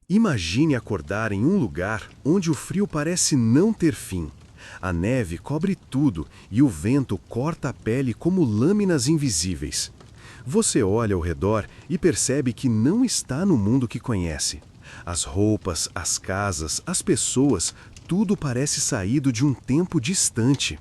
Imagine acordar em um lugar onde o frio parece não ter fim. A neve cobre tudo e o vento corta a pele como lâminas invisíveis. Você olha ao redor e percebe que não está no mundo que conhece. As roupas, as casas, as pessoas, tudo parece saído de um tempo distante.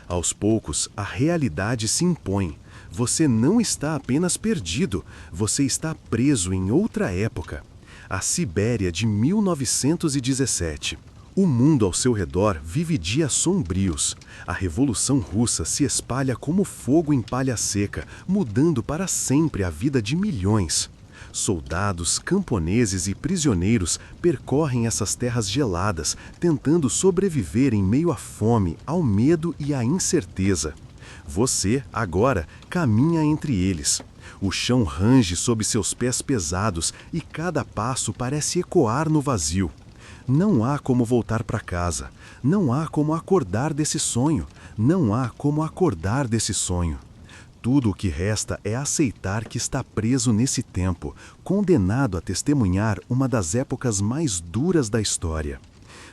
Aos poucos, a realidade se impõe. Você não está apenas perdido, você está preso em outra época. A Sibéria de 1917. O mundo ao seu redor vive dias sombrios. A Revolução Russa se espalha como fogo em palha seca, mudando para sempre a vida de milhões. Soldados, camponeses e prisioneiros percorrem essas terras geladas, tentando sobreviver em meio à fome, ao medo e à incerteza. Você, agora, caminha entre eles. O chão range sob seus pés pesados e cada passo parece ecoar no vazio. Não há como voltar para casa. Não há como acordar desse sonho. Não há como acordar desse sonho. Tudo o que resta é aceitar que está preso nesse tempo, condenado a testemunhar uma das épocas mais duras da história.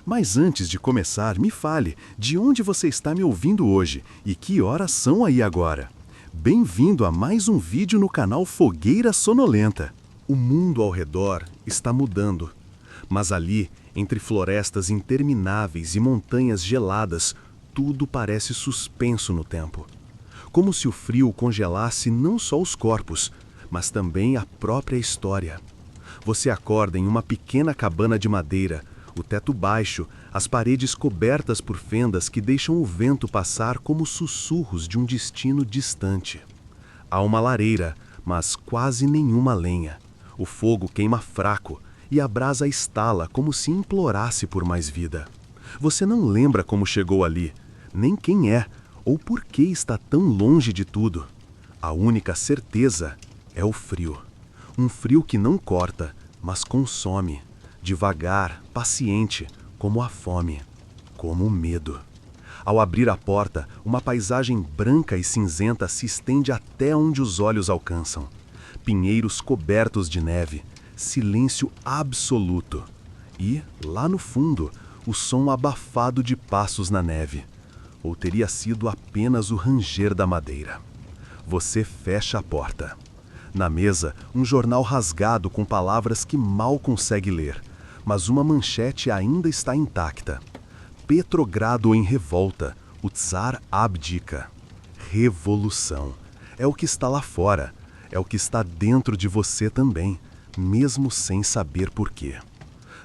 Mas antes de começar, me fale, de onde você está me ouvindo hoje e que horas são aí agora? Bem-vindo a mais um vídeo no canal Fogueira Sonolenta. O mundo ao redor está mudando, mas ali, entre florestas intermináveis e montanhas geladas, tudo parece suspenso no tempo. Como se o frio congelasse não só os corpos, mas também a própria história. Você acorda em uma pequena cabana de madeira, o teto baixo, as paredes cobertas por fendas que deixam o vento passar como sussurros de um destino distante. Há uma lareira, mas quase nenhuma lenha. O fogo queima fraco e a brasa estala como se implorasse por mais vida. Você não lembra como chegou ali, nem quem é, ou por que está tão longe de tudo. A única certeza é o frio. Um frio que não corta, mas consome. Devagar, paciente, como a fome, como o medo. Ao abrir a porta, uma paisagem branca e cinzenta se estende até onde os olhos alcançam. Pinheiros cobertos de neve, silêncio absoluto. E, lá no fundo, o som abafado de passos na neve. Ou teria sido apenas o ranger da madeira. Você fecha a porta. Na mesa, um jornal rasgado com palavras que mal consegue ler. Mas uma manchete ainda está intacta. Petrogrado em revolta, o Tsar abdica. Revolução. É o que está lá fora, é o que está dentro de você também, mesmo sem saber porquê.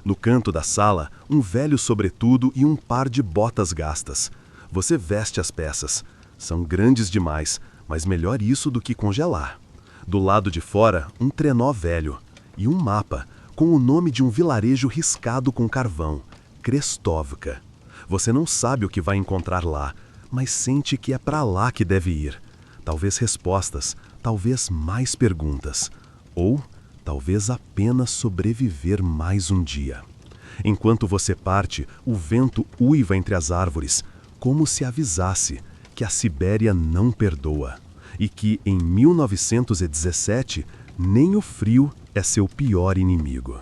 No canto da sala, um velho sobretudo e um par de botas gastas. Você veste as peças. São grandes demais, mas melhor isso do que congelar. Do lado de fora, um trenó velho e um mapa, com o nome de um vilarejo riscado com carvão, Krestovka. Você não sabe o que vai encontrar lá, mas sente que é para lá que deve ir. Talvez respostas, talvez mais perguntas, ou talvez apenas sobreviver mais um dia. Enquanto você parte, o vento uiva entre as árvores, como se avisasse que a Sibéria não perdoa, e que em 1917 nem o frio é seu pior inimigo.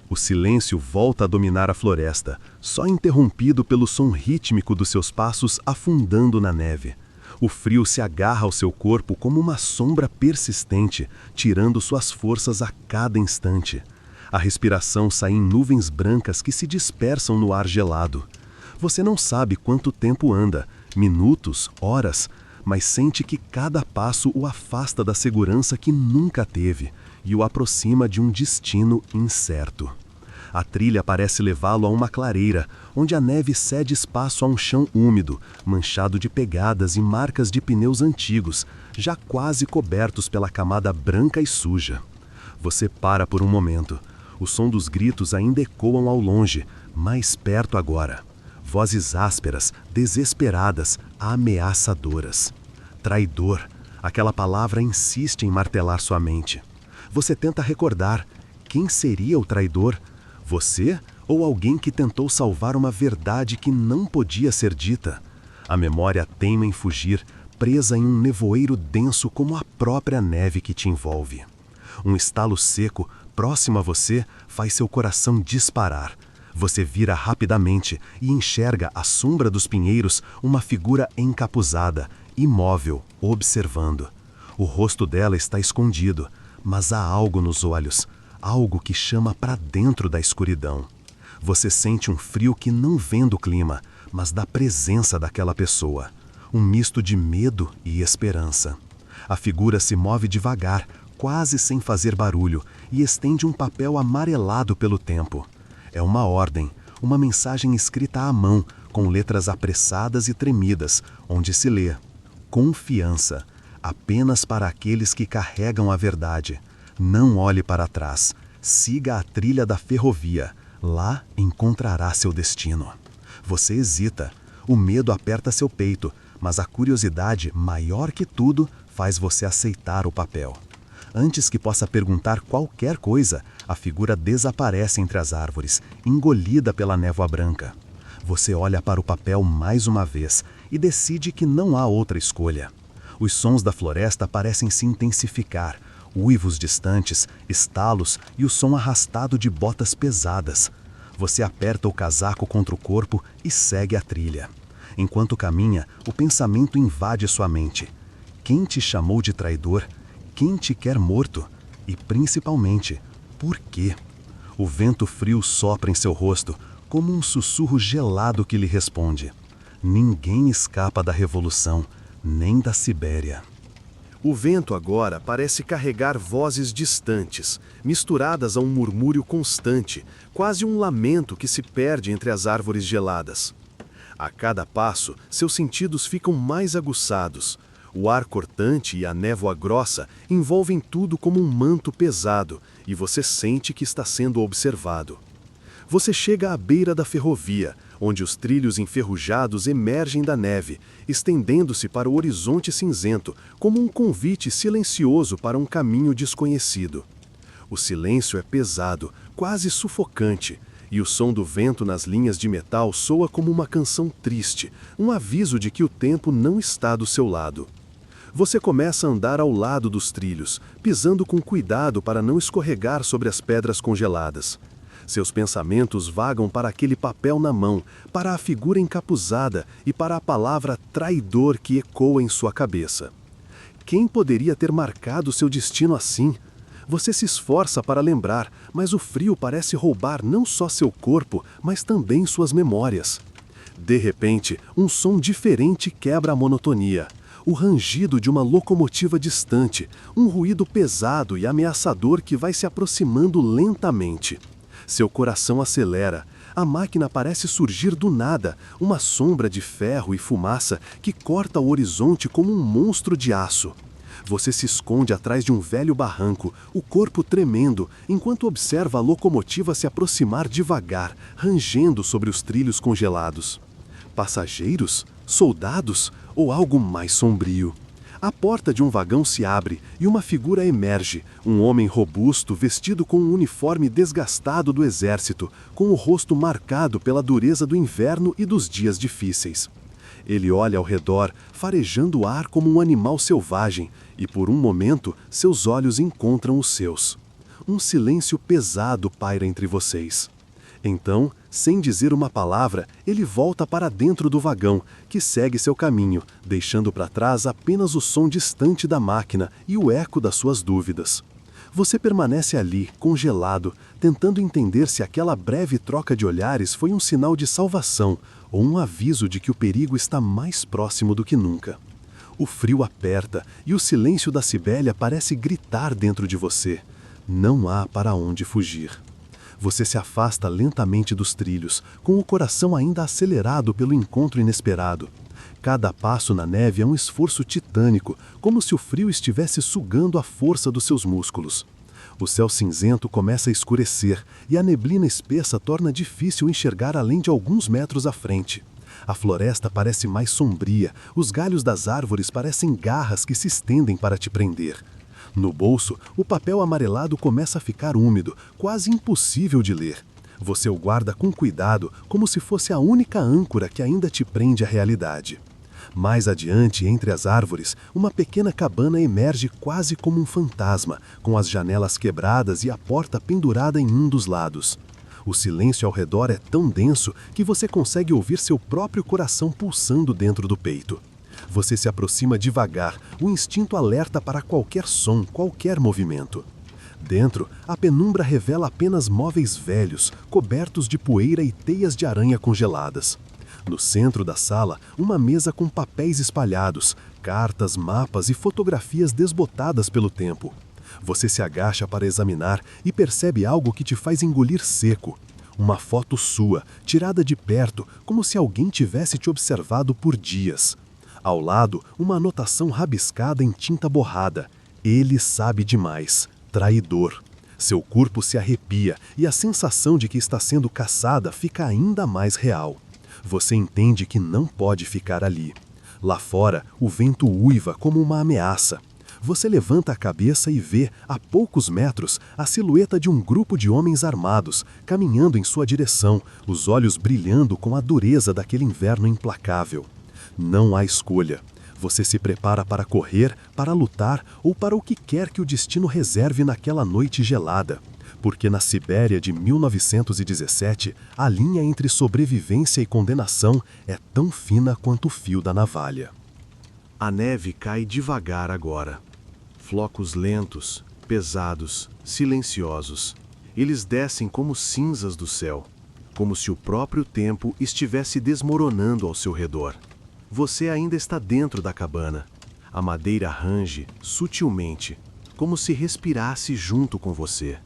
O silêncio volta a dominar a floresta, só interrompido pelo som rítmico dos seus passos afundando na neve. O frio se agarra ao seu corpo como uma sombra persistente, tirando suas forças a cada instante. A respiração sai em nuvens brancas que se dispersam no ar gelado. Você não sabe quanto tempo anda, minutos, horas, mas sente que cada passo o afasta da segurança que nunca teve e o aproxima de um destino incerto. A trilha parece levá-lo a uma clareira, onde a neve cede espaço a um chão úmido, manchado de pegadas e marcas de pneus antigos, já quase cobertos pela camada branca e suja. Você para por um momento. O som dos gritos ainda ecoam ao longe, mais perto agora. Vozes ásperas, desesperadas, ameaçadoras. Traidor. Aquela palavra insiste em martelar sua mente. Você tenta recordar. Quem seria o traidor? Você ou alguém que tentou salvar uma verdade que não podia ser dita? A memória teima em fugir, presa em um nevoeiro denso como a própria neve que te envolve. Um estalo seco próximo a você faz seu coração disparar. Você vira rapidamente e enxerga à sombra dos pinheiros uma figura encapuzada, imóvel, observando. O rosto dela está escondido, mas há algo nos olhos, algo que chama para dentro da escuridão. Você sente um frio que não vem do clima, mas da presença daquela pessoa. Um misto de medo e esperança. A figura se move devagar, quase sem fazer barulho, e estende um papel amarelado pelo tempo. É uma ordem, uma mensagem escrita à mão, com letras apressadas e tremidas, onde se lê: confiança, apenas para aqueles que carregam a verdade. Não olhe para trás, siga a trilha da ferrovia, lá encontrará seu destino. Você hesita, o medo aperta seu peito, mas a curiosidade, maior que tudo, faz você aceitar o papel. Antes que possa perguntar qualquer coisa, a figura desaparece entre as árvores, engolida pela névoa branca. Você olha para o papel mais uma vez e decide que não há outra escolha. Os sons da floresta parecem se intensificar, uivos distantes, estalos e o som arrastado de botas pesadas. Você aperta o casaco contra o corpo e segue a trilha. Enquanto caminha, o pensamento invade sua mente. Quem te chamou de traidor? Quem te quer morto? E, principalmente, por quê? O vento frio sopra em seu rosto, como um sussurro gelado que lhe responde: ninguém escapa da revolução, nem da Sibéria. O vento agora parece carregar vozes distantes, misturadas a um murmúrio constante, quase um lamento que se perde entre as árvores geladas. A cada passo, seus sentidos ficam mais aguçados. O ar cortante e a névoa grossa envolvem tudo como um manto pesado, e você sente que está sendo observado. Você chega à beira da ferrovia, onde os trilhos enferrujados emergem da neve, estendendo-se para o horizonte cinzento, como um convite silencioso para um caminho desconhecido. O silêncio é pesado, quase sufocante, e o som do vento nas linhas de metal soa como uma canção triste, um aviso de que o tempo não está do seu lado. Você começa a andar ao lado dos trilhos, pisando com cuidado para não escorregar sobre as pedras congeladas. Seus pensamentos vagam para aquele papel na mão, para a figura encapuzada e para a palavra traidor que ecoa em sua cabeça. Quem poderia ter marcado seu destino assim? Você se esforça para lembrar, mas o frio parece roubar não só seu corpo, mas também suas memórias. De repente, um som diferente quebra a monotonia. O rangido de uma locomotiva distante, um ruído pesado e ameaçador que vai se aproximando lentamente. Seu coração acelera. A máquina parece surgir do nada, uma sombra de ferro e fumaça que corta o horizonte como um monstro de aço. Você se esconde atrás de um velho barranco, o corpo tremendo, enquanto observa a locomotiva se aproximar devagar, rangendo sobre os trilhos congelados. Passageiros? Soldados? Ou algo mais sombrio? A porta de um vagão se abre e uma figura emerge, um homem robusto vestido com um uniforme desgastado do exército, com o rosto marcado pela dureza do inverno e dos dias difíceis. Ele olha ao redor, farejando o ar como um animal selvagem, e por um momento seus olhos encontram os seus. Um silêncio pesado paira entre vocês. Então, sem dizer uma palavra, ele volta para dentro do vagão, que segue seu caminho, deixando para trás apenas o som distante da máquina e o eco das suas dúvidas. Você permanece ali, congelado, tentando entender se aquela breve troca de olhares foi um sinal de salvação ou um aviso de que o perigo está mais próximo do que nunca. O frio aperta e o silêncio da Sibéria parece gritar dentro de você. Não há para onde fugir. Você se afasta lentamente dos trilhos, com o coração ainda acelerado pelo encontro inesperado. Cada passo na neve é um esforço titânico, como se o frio estivesse sugando a força dos seus músculos. O céu cinzento começa a escurecer e a neblina espessa torna difícil enxergar além de alguns metros à frente. A floresta parece mais sombria, os galhos das árvores parecem garras que se estendem para te prender. No bolso, o papel amarelado começa a ficar úmido, quase impossível de ler. Você o guarda com cuidado, como se fosse a única âncora que ainda te prende à realidade. Mais adiante, entre as árvores, uma pequena cabana emerge quase como um fantasma, com as janelas quebradas e a porta pendurada em um dos lados. O silêncio ao redor é tão denso que você consegue ouvir seu próprio coração pulsando dentro do peito. Você se aproxima devagar, o instinto alerta para qualquer som, qualquer movimento. Dentro, a penumbra revela apenas móveis velhos, cobertos de poeira e teias de aranha congeladas. No centro da sala, uma mesa com papéis espalhados, cartas, mapas e fotografias desbotadas pelo tempo. Você se agacha para examinar e percebe algo que te faz engolir seco. Uma foto sua, tirada de perto, como se alguém tivesse te observado por dias. Ao lado, uma anotação rabiscada em tinta borrada. Ele sabe demais. Traidor. Seu corpo se arrepia e a sensação de que está sendo caçada fica ainda mais real. Você entende que não pode ficar ali. Lá fora, o vento uiva como uma ameaça. Você levanta a cabeça e vê, a poucos metros, a silhueta de um grupo de homens armados, caminhando em sua direção, os olhos brilhando com a dureza daquele inverno implacável. Não há escolha. Você se prepara para correr, para lutar ou para o que quer que o destino reserve naquela noite gelada. Porque na Sibéria de 1917, a linha entre sobrevivência e condenação é tão fina quanto o fio da navalha. A neve cai devagar agora. Flocos lentos, pesados, silenciosos. Eles descem como cinzas do céu, como se o próprio tempo estivesse desmoronando ao seu redor. Você ainda está dentro da cabana. A madeira range sutilmente, como se respirasse junto com você.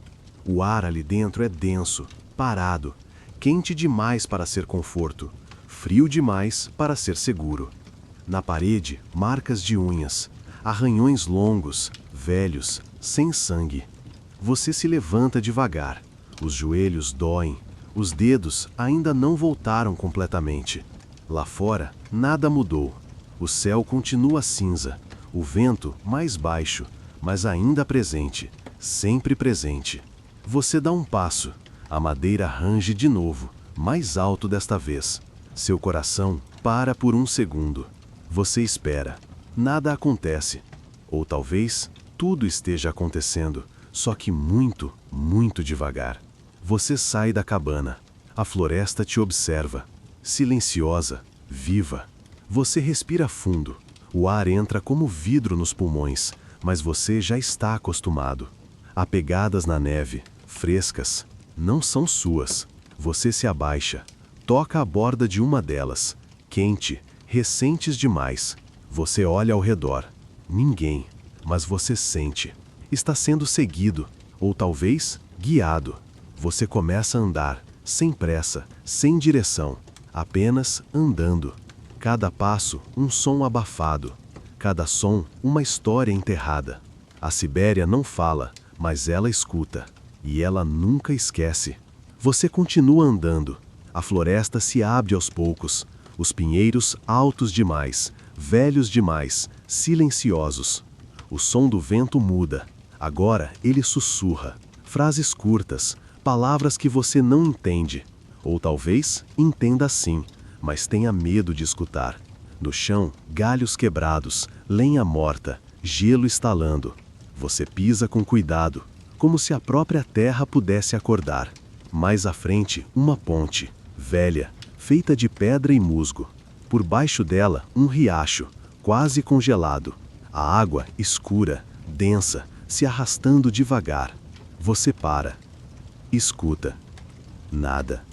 O ar ali dentro é denso, parado, quente demais para ser conforto, frio demais para ser seguro. Na parede, marcas de unhas, arranhões longos, velhos, sem sangue. Você se levanta devagar. Os joelhos doem, os dedos ainda não voltaram completamente. Lá fora, nada mudou. O céu continua cinza, o vento mais baixo, mas ainda presente, sempre presente. Você dá um passo, a madeira range de novo, mais alto desta vez. Seu coração para por um segundo. Você espera. Nada acontece. Ou talvez tudo esteja acontecendo, só que muito, muito devagar. Você sai da cabana. A floresta te observa. Silenciosa, viva. Você respira fundo. O ar entra como vidro nos pulmões, mas você já está acostumado. Há pegadas na neve, frescas, não são suas. Você se abaixa, toca a borda de uma delas, quente, recentes demais. Você olha ao redor. Ninguém, mas você sente. Está sendo seguido, ou talvez guiado. Você começa a andar, sem pressa, sem direção, apenas andando. Cada passo, um som abafado. Cada som, uma história enterrada. A Sibéria não fala, mas ela escuta. E ela nunca esquece. Você continua andando. A floresta se abre aos poucos. Os pinheiros altos demais, velhos demais, silenciosos. O som do vento muda. Agora ele sussurra. Frases curtas, palavras que você não entende. Ou talvez entenda sim, mas tenha medo de escutar. No chão, galhos quebrados, lenha morta, gelo estalando. Você pisa com cuidado, como se a própria terra pudesse acordar. Mais à frente, uma ponte, velha, feita de pedra e musgo. Por baixo dela, um riacho, quase congelado. A água escura, densa, se arrastando devagar. Você para. Escuta. Nada.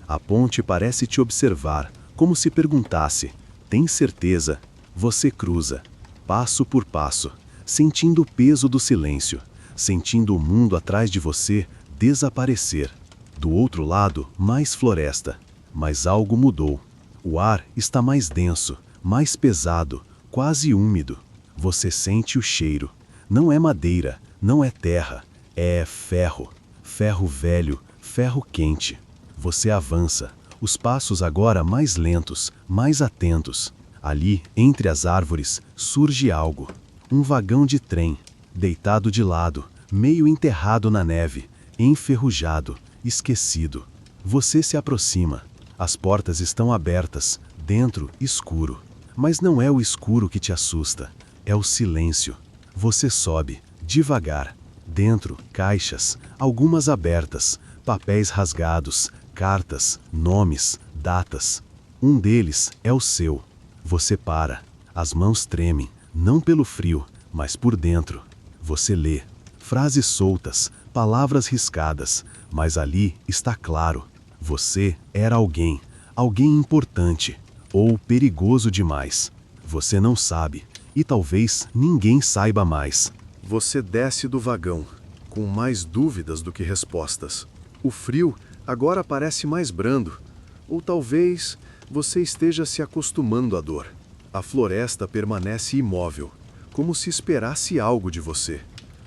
A ponte parece te observar, como se perguntasse: tem certeza? Você cruza, passo por passo, sentindo o peso do silêncio, sentindo o mundo atrás de você desaparecer. Do outro lado, mais floresta. Mas algo mudou. O ar está mais denso, mais pesado, quase úmido. Você sente o cheiro. Não é madeira, não é terra, é ferro. Ferro velho, ferro quente. Você avança, os passos agora mais lentos, mais atentos. Ali, entre as árvores, surge algo. Um vagão de trem, deitado de lado, meio enterrado na neve, enferrujado, esquecido. Você se aproxima. As portas estão abertas, dentro escuro. Mas não é o escuro que te assusta, é o silêncio. Você sobe, devagar. Dentro, caixas, algumas abertas, papéis rasgados, cartas, nomes, datas. Um deles é o seu. Você para. As mãos tremem, não pelo frio, mas por dentro. Você lê. Frases soltas, palavras riscadas, mas ali está claro. Você era alguém, alguém importante, ou perigoso demais. Você não sabe, e talvez ninguém saiba mais. Você desce do vagão, com mais dúvidas do que respostas. O frio agora parece mais brando, ou talvez você esteja se acostumando à dor. A floresta permanece imóvel, como se esperasse algo de você,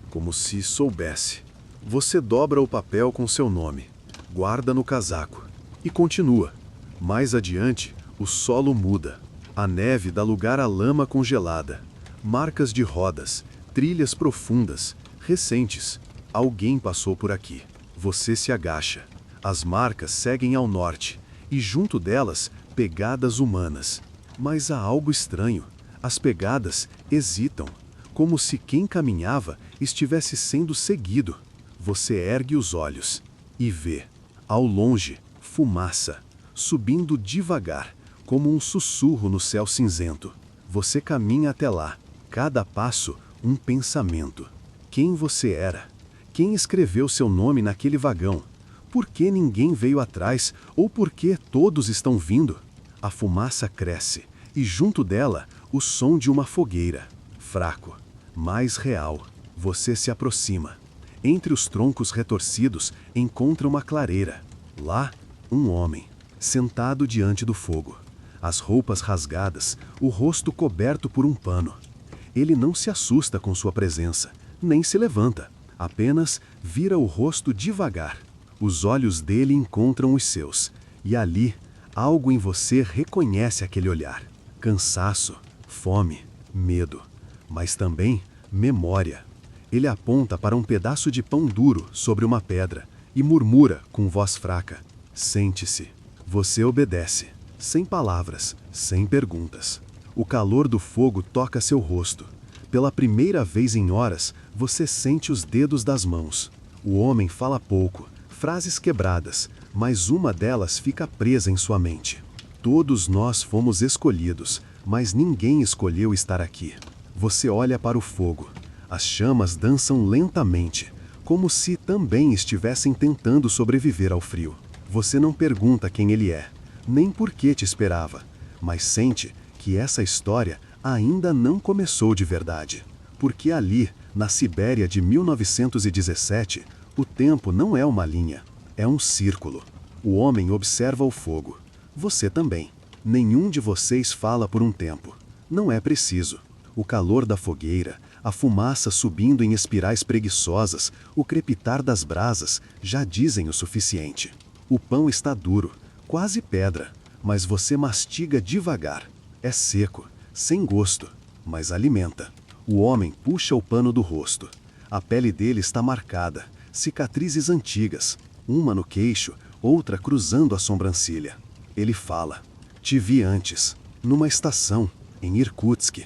como se soubesse. Você dobra o papel com seu nome, guarda no casaco e continua. Mais adiante, o solo muda. A neve dá lugar à lama congelada. Marcas de rodas, trilhas profundas, recentes. Alguém passou por aqui. Você se agacha. As marcas seguem ao norte, e junto delas, pegadas humanas. Mas há algo estranho. As pegadas hesitam, como se quem caminhava estivesse sendo seguido. Você ergue os olhos e vê, ao longe, fumaça, subindo devagar, como um sussurro no céu cinzento. Você caminha até lá, cada passo um pensamento. Quem você era? Quem escreveu seu nome naquele vagão? Por que ninguém veio atrás ou por que todos estão vindo? A fumaça cresce e junto dela o som de uma fogueira. Fraco, mais real. Você se aproxima. Entre os troncos retorcidos encontra uma clareira. Lá, um homem, sentado diante do fogo. As roupas rasgadas, o rosto coberto por um pano. Ele não se assusta com sua presença, nem se levanta. Apenas vira o rosto devagar. Os olhos dele encontram os seus. E ali, algo em você reconhece aquele olhar. Cansaço, fome, medo. Mas também memória. Ele aponta para um pedaço de pão duro sobre uma pedra e murmura com voz fraca: sente-se. Você obedece, sem palavras, sem perguntas. O calor do fogo toca seu rosto. Pela primeira vez em horas, você sente os dedos das mãos. O homem fala pouco, frases quebradas, mas uma delas fica presa em sua mente. Todos nós fomos escolhidos, mas ninguém escolheu estar aqui. Você olha para o fogo. As chamas dançam lentamente, como se também estivessem tentando sobreviver ao frio. Você não pergunta quem ele é, nem por que te esperava, mas sente que essa história ainda não começou de verdade. Porque ali, na Sibéria de 1917, o tempo não é uma linha, é um círculo. O homem observa o fogo. Você também. Nenhum de vocês fala por um tempo. Não é preciso. O calor da fogueira, a fumaça subindo em espirais preguiçosas, o crepitar das brasas já dizem o suficiente. O pão está duro, quase pedra, mas você mastiga devagar. É seco, sem gosto, mas alimenta. O homem puxa o pano do rosto. A pele dele está marcada, cicatrizes antigas, uma no queixo, outra cruzando a sobrancelha. Ele fala: te vi antes, numa estação, em Irkutsk.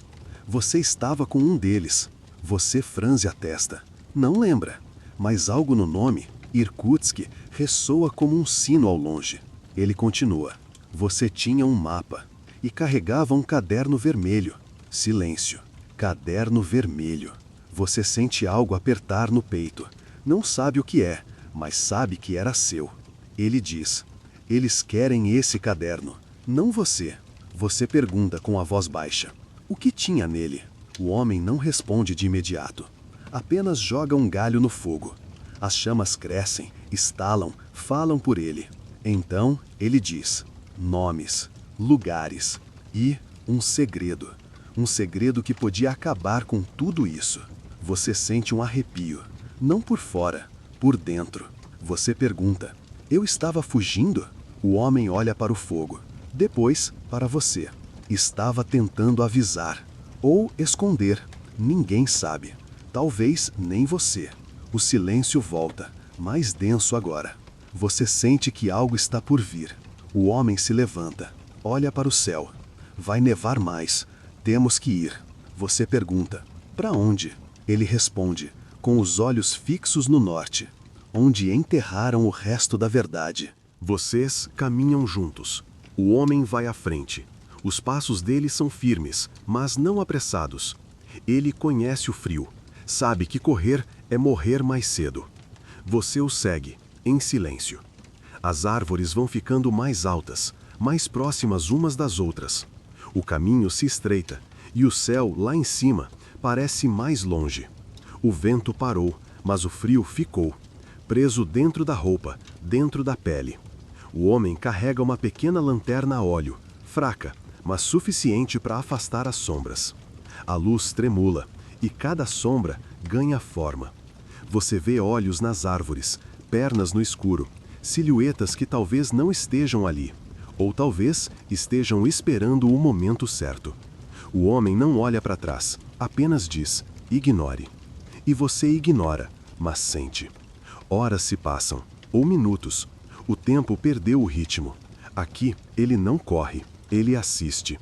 Você estava com um deles. Você franze a testa. Não lembra, mas algo no nome, Irkutsk, ressoa como um sino ao longe. Ele continua. Você tinha um mapa e carregava um caderno vermelho. Silêncio. Caderno vermelho. Você sente algo apertar no peito. Não sabe o que é, mas sabe que era seu. Ele diz: eles querem esse caderno, não você. Você pergunta com a voz baixa: o que tinha nele? O homem não responde de imediato. Apenas joga um galho no fogo. As chamas crescem, estalam, falam por ele. Então ele diz: nomes, lugares e um segredo. Um segredo que podia acabar com tudo isso. Você sente um arrepio. Não por fora, por dentro. Você pergunta: eu estava fugindo? O homem olha para o fogo. Depois, para você. Estava tentando avisar. Ou esconder. Ninguém sabe. Talvez nem você. O silêncio volta, mais denso agora. Você sente que algo está por vir. O homem se levanta. Olha para o céu. Vai nevar mais. Temos que ir. Você pergunta: para onde? Ele responde, com os olhos fixos no norte, onde enterraram o resto da verdade. Vocês caminham juntos. O homem vai à frente. Os passos dele são firmes, mas não apressados. Ele conhece o frio. Sabe que correr é morrer mais cedo. Você o segue, em silêncio. As árvores vão ficando mais altas, mais próximas umas das outras. O caminho se estreita, e o céu, lá em cima, parece mais longe. O vento parou, mas o frio ficou, preso dentro da roupa, dentro da pele. O homem carrega uma pequena lanterna a óleo, fraca, mas suficiente para afastar as sombras. A luz tremula, e cada sombra ganha forma. Você vê olhos nas árvores, pernas no escuro, silhuetas que talvez não estejam ali, ou talvez estejam esperando o momento certo. O homem não olha para trás, apenas diz: ignore. E você ignora, mas sente. Horas se passam, ou minutos. O tempo perdeu o ritmo. Aqui, ele não corre, ele assiste.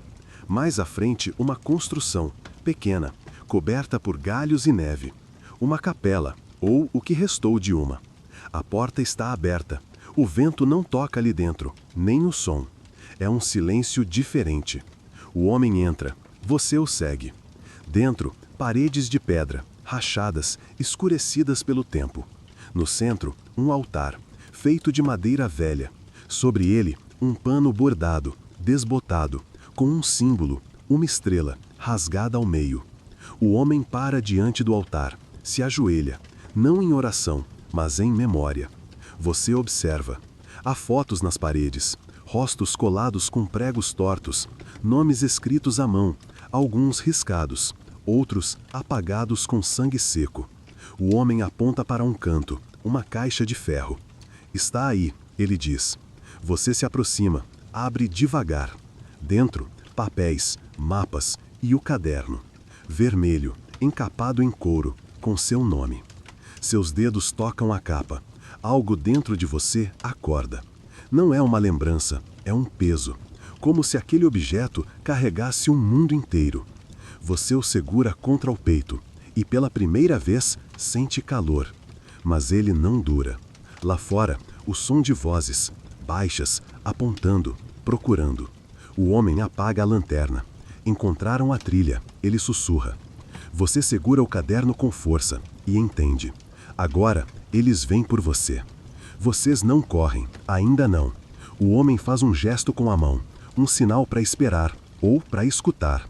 Mais à frente, uma construção, pequena, coberta por galhos e neve. Uma capela, ou o que restou de uma. A porta está aberta. O vento não toca ali dentro, nem o som. É um silêncio diferente. O homem entra, você o segue. Dentro, paredes de pedra, rachadas, escurecidas pelo tempo. No centro, um altar, feito de madeira velha. Sobre ele, um pano bordado, desbotado, com um símbolo, uma estrela, rasgada ao meio. O homem para diante do altar, se ajoelha, não em oração, mas em memória. Você observa. Há fotos nas paredes, rostos colados com pregos tortos, nomes escritos à mão, alguns riscados, outros apagados com sangue seco. O homem aponta para um canto, uma caixa de ferro. Está aí, ele diz. Você se aproxima, abre devagar. Dentro, papéis, mapas e o caderno. Vermelho, encapado em couro, com seu nome. Seus dedos tocam a capa. Algo dentro de você acorda. Não é uma lembrança, é um peso. Como se aquele objeto carregasse um mundo inteiro. Você o segura contra o peito e pela primeira vez sente calor. Mas ele não dura. Lá fora, o som de vozes, baixas, apontando, procurando. O homem apaga a lanterna. Encontraram a trilha, ele sussurra. Você segura o caderno com força e entende. Agora, eles vêm por você. Vocês não correm, ainda não. O homem faz um gesto com a mão, um sinal para esperar ou para escutar.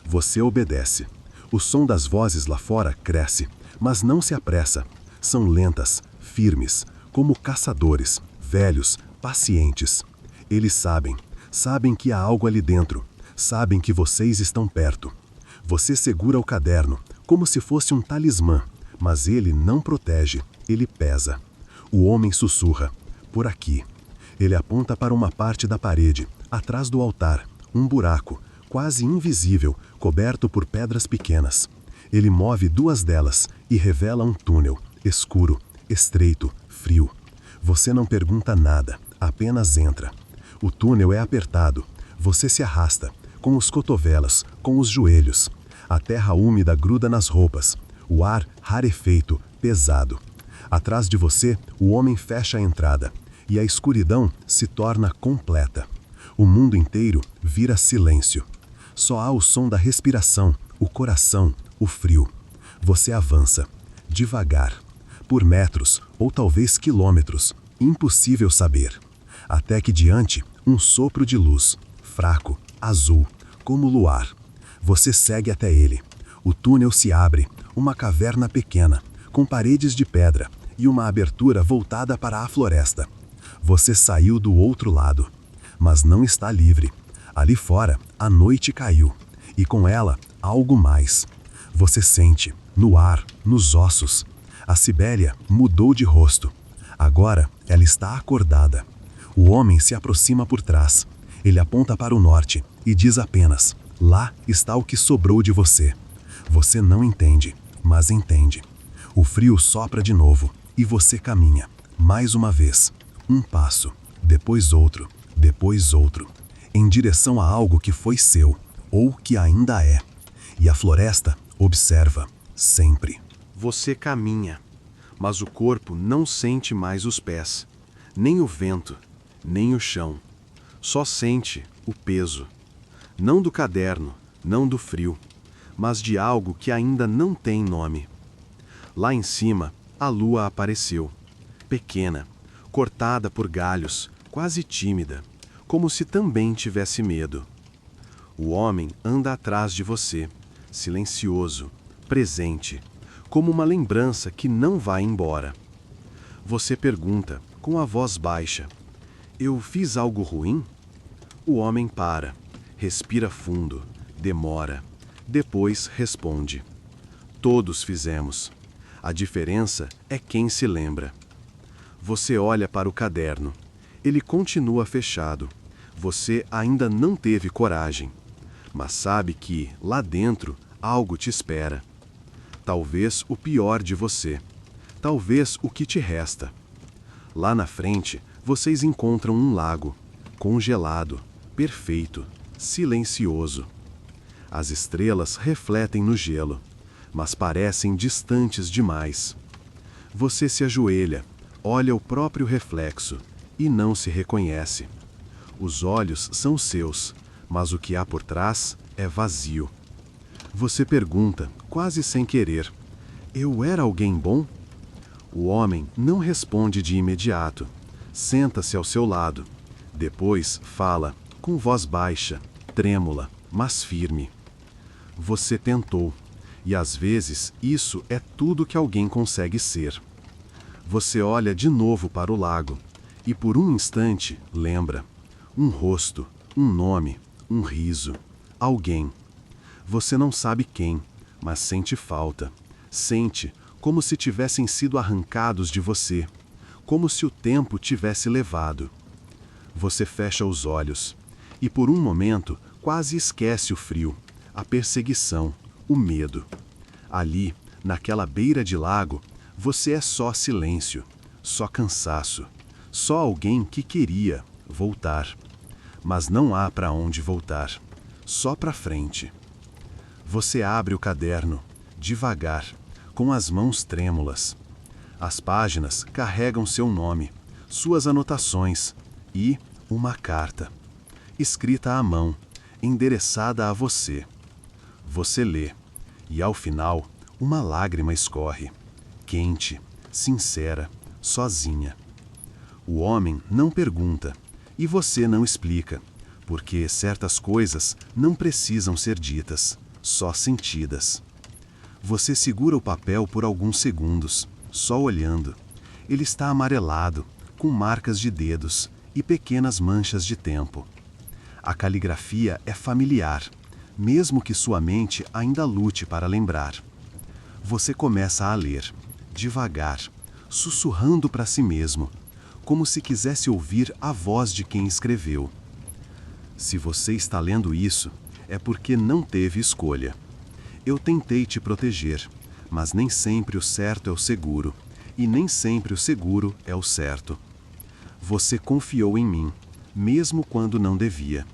Você obedece. O som das vozes lá fora cresce, mas não se apressa. São lentas, firmes, como caçadores, velhos, pacientes. Eles sabem que há algo ali dentro, sabem que vocês estão perto. Você segura o caderno, como se fosse um talismã, mas ele não protege, ele pesa. O homem sussurra, por aqui. Ele aponta para uma parte da parede, atrás do altar, um buraco, quase invisível, coberto por pedras pequenas. Ele move duas delas e revela um túnel, escuro, estreito, frio. Você não pergunta nada, apenas entra. O túnel é apertado. Você se arrasta, com os cotovelos, com os joelhos. A terra úmida gruda nas roupas. O ar rarefeito, pesado. Atrás de você, o homem fecha a entrada. E a escuridão se torna completa. O mundo inteiro vira silêncio. Só há o som da respiração, o coração, o frio. Você avança, devagar. Por metros, ou talvez quilômetros. Impossível saber. Até que diante, um sopro de luz, fraco, azul, como luar. Você segue até ele. O túnel se abre, uma caverna pequena, com paredes de pedra e uma abertura voltada para a floresta. Você saiu do outro lado, mas não está livre. Ali fora, a noite caiu, e com ela, algo mais. Você sente, no ar, nos ossos. A Sibélia mudou de rosto. Agora, ela está acordada. O homem se aproxima por trás. Ele aponta para o norte e diz apenas: lá está o que sobrou de você. Você não entende, mas entende. O frio sopra de novo e você caminha, mais uma vez. Um passo, depois outro, depois outro. em direção a algo que foi seu, ou que ainda é. E a floresta observa, sempre. Você caminha, mas o corpo não sente mais os pés, nem o vento, nem o chão. Só sente o peso. Não do caderno, não do frio, mas de algo que ainda não tem nome. Lá em cima, a lua apareceu, pequena, cortada por galhos, quase tímida, como se também tivesse medo. O homem anda atrás de você, silencioso, presente, como uma lembrança que não vai embora. Você pergunta, com a voz baixa: eu fiz algo ruim? O homem para, respira fundo, demora, depois responde: todos fizemos. A diferença é quem se lembra. Você olha para o caderno. Ele continua fechado. Você ainda não teve coragem, mas sabe que, lá dentro, algo te espera. Talvez o pior de você. Talvez o que te resta. Lá na frente, vocês encontram um lago, congelado, perfeito, silencioso. As estrelas refletem no gelo, mas parecem distantes demais. Você se ajoelha, olha o próprio reflexo e não se reconhece. Os olhos são seus, mas o que há por trás é vazio. Você pergunta, quase sem querer: eu era alguém bom? O homem não responde de imediato. Senta-se ao seu lado. Depois fala, com voz baixa, trêmula, mas firme: você tentou, e às vezes isso é tudo que alguém consegue ser. Você olha de novo para o lago, e por um instante lembra. Um rosto, um nome, um riso, alguém. Você não sabe quem, mas sente falta. Sente como se tivessem sido arrancados de você, como se o tempo tivesse levado. Você fecha os olhos, e por um momento quase esquece o frio, a perseguição, o medo. Ali, naquela beira de lago, você é só silêncio, só cansaço, só alguém que queria voltar. Mas não há para onde voltar, só para frente. Você abre o caderno, devagar, com as mãos trêmulas. As páginas carregam seu nome, suas anotações e uma carta, escrita à mão, endereçada a você. Você lê, e ao final, uma lágrima escorre, quente, sincera, sozinha. O homem não pergunta, e você não explica, porque certas coisas não precisam ser ditas, só sentidas. Você segura o papel por alguns segundos, só olhando. Ele está amarelado, com marcas de dedos e pequenas manchas de tempo. A caligrafia é familiar, mesmo que sua mente ainda lute para lembrar. Você começa a ler, devagar, sussurrando para si mesmo, como se quisesse ouvir a voz de quem escreveu. Se você está lendo isso, é porque não teve escolha. Eu tentei te proteger, mas nem sempre o certo é o seguro, e nem sempre o seguro é o certo. Você confiou em mim, mesmo quando não devia,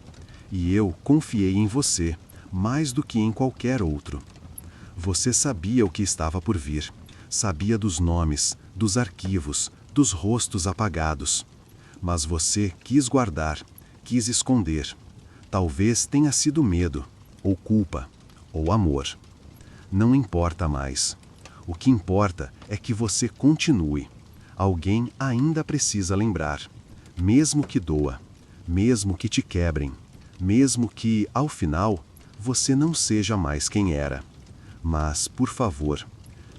e eu confiei em você, mais do que em qualquer outro. Você sabia o que estava por vir, sabia dos nomes, dos arquivos, dos rostos apagados. Mas você quis guardar, quis esconder. Talvez tenha sido medo, ou culpa, ou amor. Não importa mais. O que importa é que você continue. Alguém ainda precisa lembrar, mesmo que doa, mesmo que te quebrem, mesmo que, ao final, você não seja mais quem era. Mas, por favor,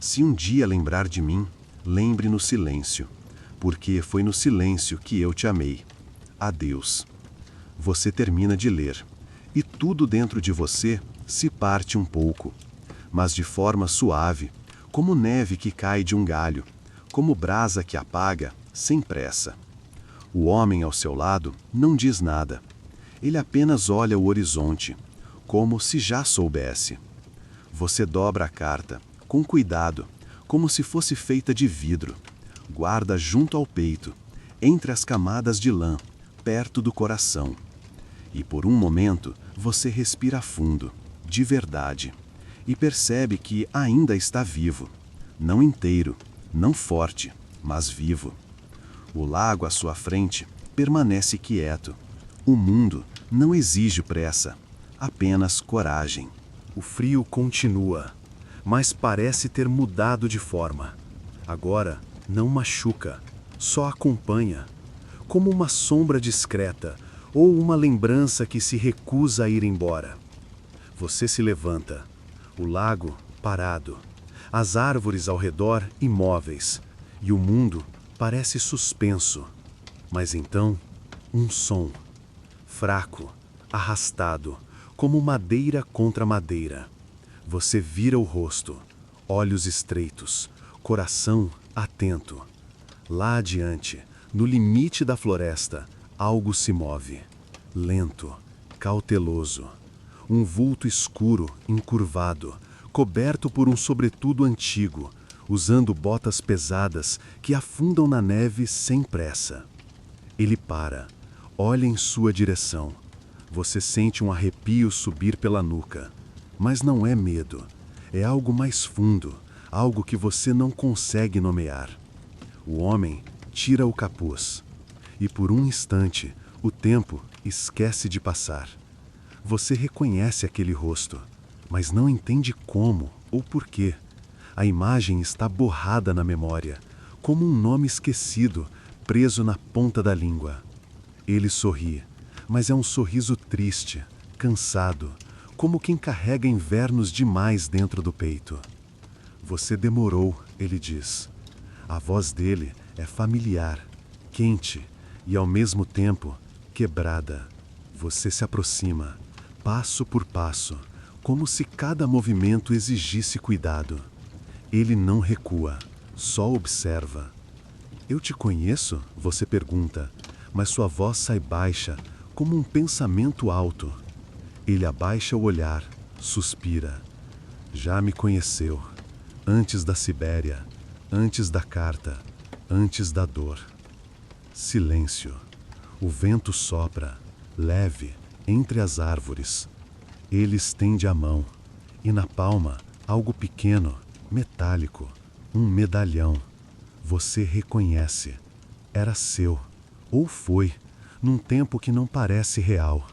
se um dia lembrar de mim, lembre no silêncio, porque foi no silêncio que eu te amei. Adeus. Você termina de ler, e tudo dentro de você se parte um pouco, mas de forma suave, como neve que cai de um galho, como brasa que apaga, sem pressa. O homem ao seu lado não diz nada. Ele apenas olha o horizonte, como se já soubesse. Você dobra a carta, com cuidado, como se fosse feita de vidro. Guarda junto ao peito, entre as camadas de lã, perto do coração. E por um momento você respira fundo, de verdade, e percebe que ainda está vivo. Não inteiro, não forte, mas vivo. O lago à sua frente permanece quieto. O mundo não exige pressa, apenas coragem. O frio continua, mas parece ter mudado de forma. Agora não machuca, só acompanha, como uma sombra discreta ou uma lembrança que se recusa a ir embora. Você se levanta, o lago parado, as árvores ao redor imóveis, e o mundo parece suspenso. Mas então, um som, fraco, arrastado, como madeira contra madeira. Você vira o rosto, olhos estreitos, coração atento. Lá adiante, no limite da floresta, algo se move, lento, cauteloso. Um vulto escuro, encurvado, coberto por um sobretudo antigo, usando botas pesadas que afundam na neve sem pressa. Ele para, olha em sua direção. Você sente um arrepio subir pela nuca. Mas não é medo, é algo mais fundo, algo que você não consegue nomear. O homem tira o capuz, e por um instante o tempo esquece de passar. Você reconhece aquele rosto, mas não entende como ou porquê. A imagem está borrada na memória, como um nome esquecido, preso na ponta da língua. Ele sorri, mas é um sorriso triste, cansado, como quem carrega invernos demais dentro do peito. Você demorou, ele diz. A voz dele é familiar, quente e ao mesmo tempo quebrada. Você se aproxima, passo por passo, como se cada movimento exigisse cuidado. Ele não recua, só observa. Eu te conheço? Você pergunta, mas sua voz sai baixa, como um pensamento alto. Ele abaixa o olhar, suspira. Já me conheceu, antes da Sibéria, antes da carta, antes da dor. Silêncio. O vento sopra, leve, entre as árvores. Ele estende a mão, e na palma, algo pequeno, metálico, um medalhão. Você reconhece. Era seu, ou foi, num tempo que não parece real.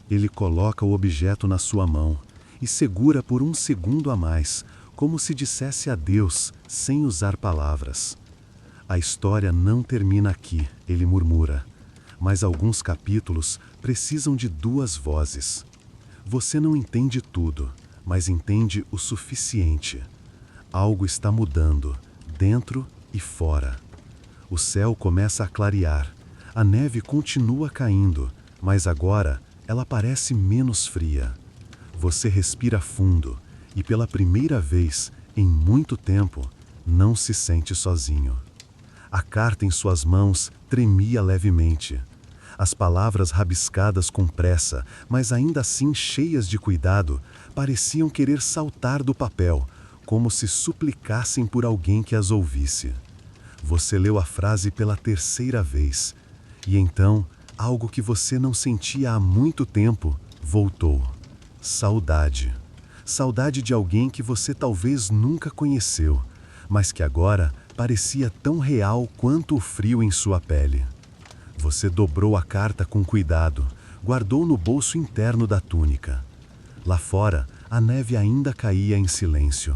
Ele coloca o objeto na sua mão e segura por um segundo a mais, como se dissesse adeus, sem usar palavras. A história não termina aqui, ele murmura, mas alguns capítulos precisam de duas vozes. Você não entende tudo, mas entende o suficiente. Algo está mudando, dentro e fora. O céu começa a clarear, a neve continua caindo, mas agora ela parece menos fria. Você respira fundo e pela primeira vez, em muito tempo, não se sente sozinho. A carta em suas mãos tremia levemente. As palavras rabiscadas com pressa, mas ainda assim cheias de cuidado, pareciam querer saltar do papel, como se suplicassem por alguém que as ouvisse. Você leu a frase pela terceira vez, e então, algo que você não sentia há muito tempo, voltou. Saudade. Saudade de alguém que você talvez nunca conheceu, mas que agora parecia tão real quanto o frio em sua pele. Você dobrou a carta com cuidado, guardou no bolso interno da túnica. Lá fora, a neve ainda caía em silêncio.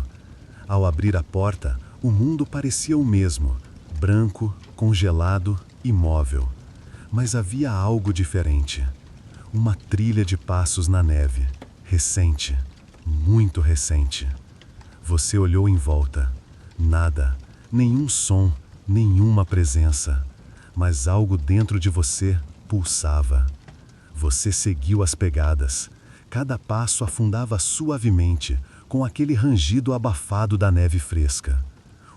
Ao abrir a porta, o mundo parecia o mesmo, branco, congelado, imóvel. Mas havia algo diferente. Uma trilha de passos na neve, recente, muito recente. Você olhou em volta. Nada, nenhum som, nenhuma presença. Mas algo dentro de você pulsava. Você seguiu as pegadas. Cada passo afundava suavemente, com aquele rangido abafado da neve fresca.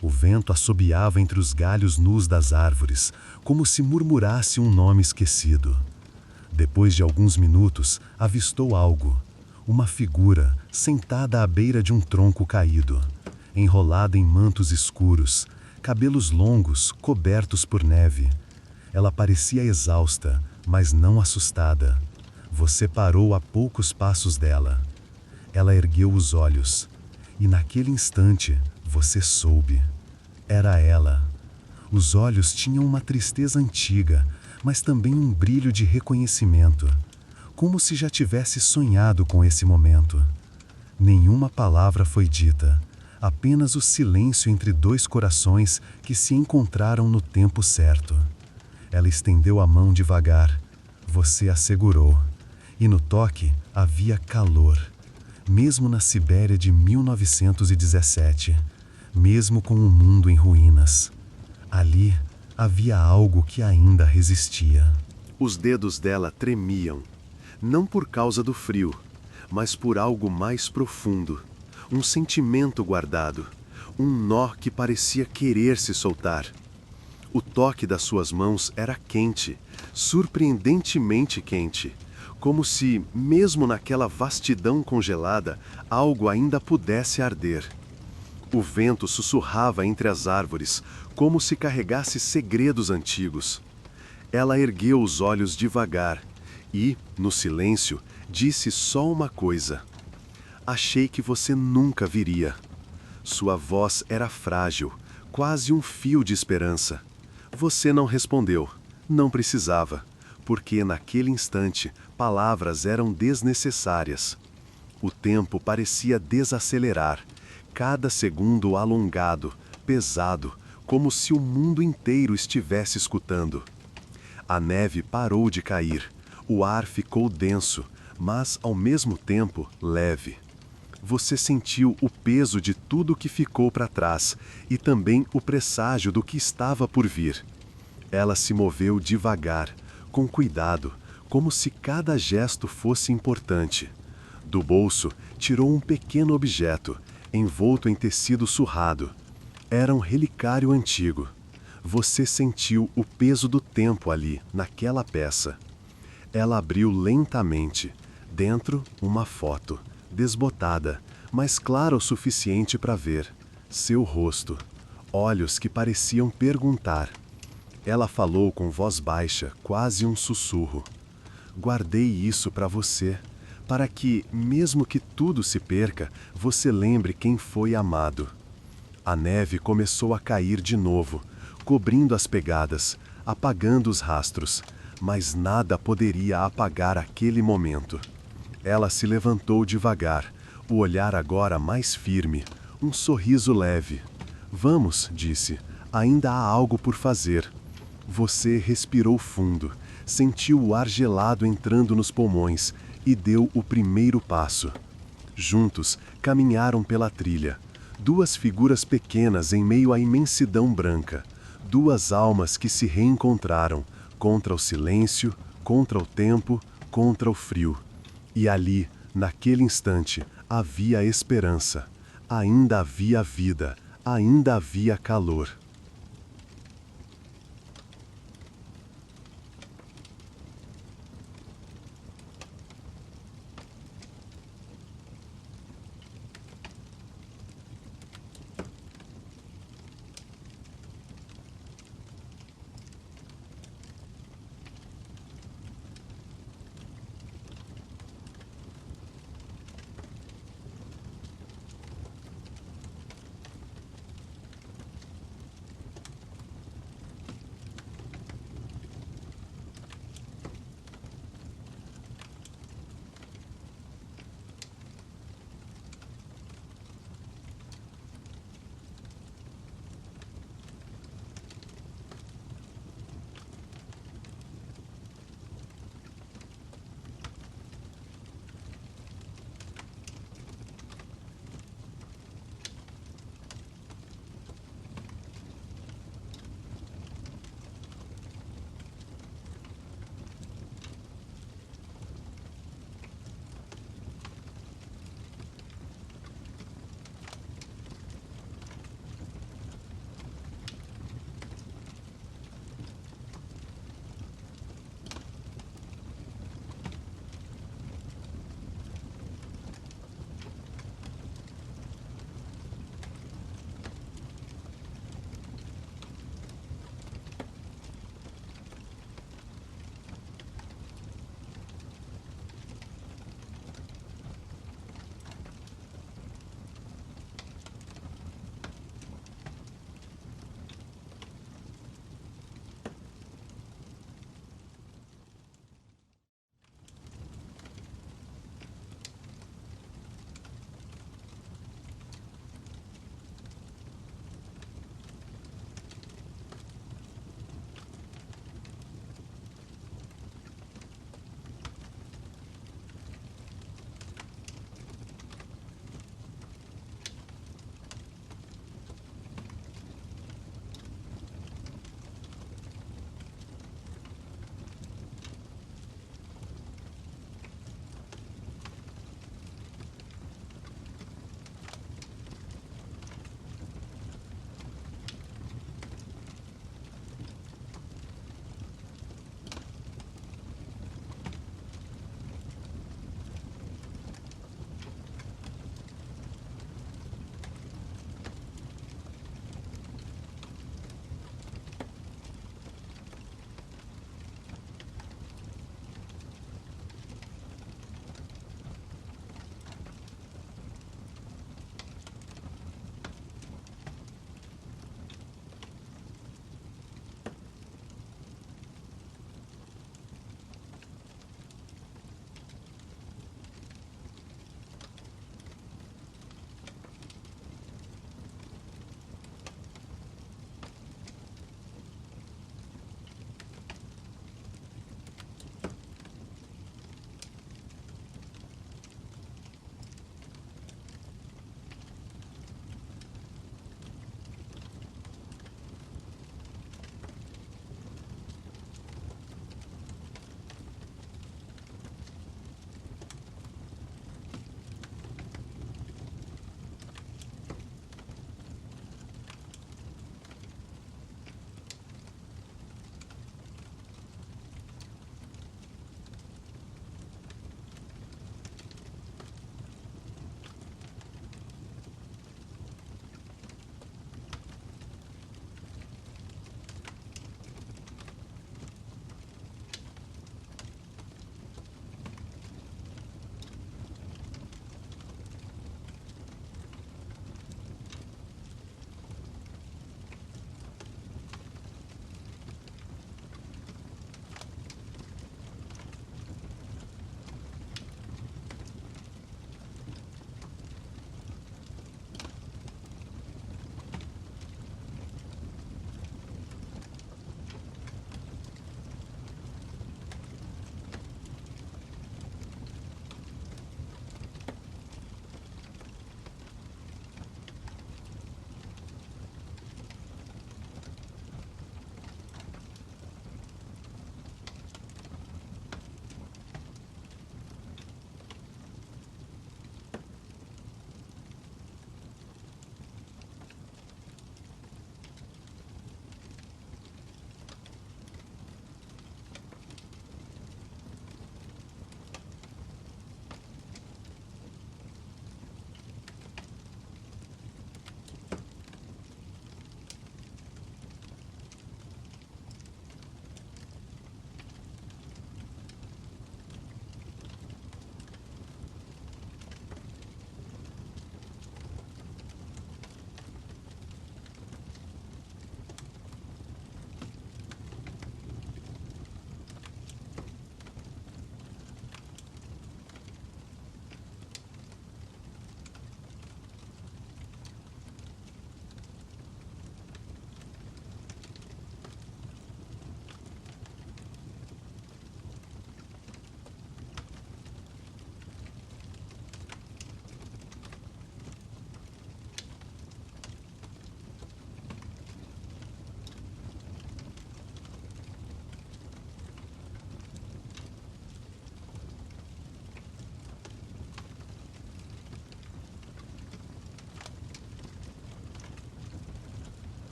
O vento assobiava entre os galhos nus das árvores, como se murmurasse um nome esquecido. Depois de alguns minutos, avistou algo. Uma figura, sentada à beira de um tronco caído, enrolada em mantos escuros, cabelos longos, cobertos por neve. Ela parecia exausta, mas não assustada. Você parou a poucos passos dela. Ela ergueu os olhos, e naquele instante você soube. Era ela. Os olhos tinham uma tristeza antiga, mas também um brilho de reconhecimento, como se já tivesse sonhado com esse momento. Nenhuma palavra foi dita, apenas o silêncio entre dois corações que se encontraram no tempo certo. Ela estendeu a mão devagar. Você a segurou, e no toque havia calor, mesmo na Sibéria de 1917, mesmo com o mundo em ruínas. Ali havia algo que ainda resistia. Os dedos dela tremiam, não por causa do frio, mas por algo mais profundo, um sentimento guardado, um nó que parecia querer se soltar. O toque das suas mãos era quente, surpreendentemente quente, como se, mesmo naquela vastidão congelada, algo ainda pudesse arder. O vento sussurrava entre as árvores, como se carregasse segredos antigos. Ela ergueu os olhos devagar e, no silêncio, disse só uma coisa. Achei que você nunca viria. Sua voz era frágil, quase um fio de esperança. Você não respondeu, não precisava, porque naquele instante palavras eram desnecessárias. O tempo parecia desacelerar, cada segundo alongado, pesado, como se o mundo inteiro estivesse escutando. A neve parou de cair, o ar ficou denso, mas ao mesmo tempo leve. Você sentiu o peso de tudo que ficou para trás e também o presságio do que estava por vir. Ela se moveu devagar, com cuidado, como se cada gesto fosse importante. Do bolso, tirou um pequeno objeto, envolto em tecido surrado. Era um relicário antigo. Você sentiu o peso do tempo ali, naquela peça. Ela abriu lentamente. Dentro, uma foto, desbotada, mas clara o suficiente para ver. Seu rosto. Olhos que pareciam perguntar. Ela falou com voz baixa, quase um sussurro. Guardei isso para você, para que, mesmo que tudo se perca, você lembre quem foi amado. A neve começou a cair de novo, cobrindo as pegadas, apagando os rastros, mas nada poderia apagar aquele momento. Ela se levantou devagar, o olhar agora mais firme, um sorriso leve. Vamos, disse, ainda há algo por fazer. Você respirou fundo, sentiu o ar gelado entrando nos pulmões e deu o primeiro passo. Juntos, caminharam pela trilha. Duas figuras pequenas em meio à imensidão branca. Duas almas que se reencontraram, contra o silêncio, contra o tempo, contra o frio. E ali, naquele instante, havia esperança. Ainda havia vida, ainda havia calor.